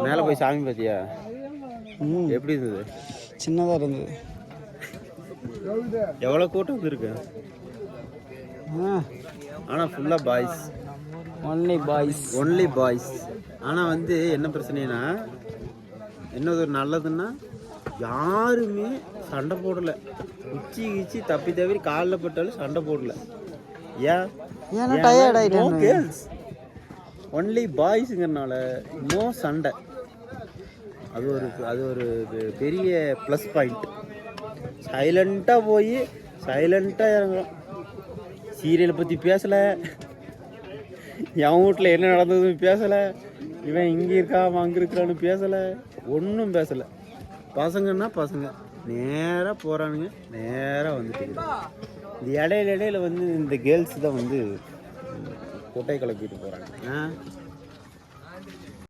மேலே போய் சாமி பார்த்தியா? எப்படி இருந்தது? சின்னதாக இருந்தது. எவ்வளோ கூட்டம் வந்துருக்கு. ஆனால் ஃபுல்லாக பாய்ஸ். Only boys. ஆனால் வந்து என்ன பிரச்சனைனா, என்ன ஒரு நல்லதுன்னா யாருமே சண்டை போடலை. உச்சி தப்பி தவிர காலில் பட்டாலும் சண்டை போடல. கேர்ள்ஸ் ஒன்லி பாய்ஸுங்கிறனால நோ சண்டை. அது ஒரு பெரிய ப்ளஸ் பாயிண்ட். சைலண்ட்டாக போய் சைலண்ட்டாக இறங்குறோம். சீரியலை பற்றி பேசலை, என் வீட்டில் என்ன நடந்ததுன்னு பேசலை, இவன் இங்கே இருக்கா அவன் அங்கே இருக்கிறான்னு பேசலை, ஒன்றும் பேசலை. பசங்கன்னா பசங்க நேராக போகிறானுங்க, நேராக வந்துட்டு. இந்த இடையில வந்து இந்த கேர்ள்ஸ் தான் வந்து கொட்டை கிளப்பிட்டு போகிறாங்க.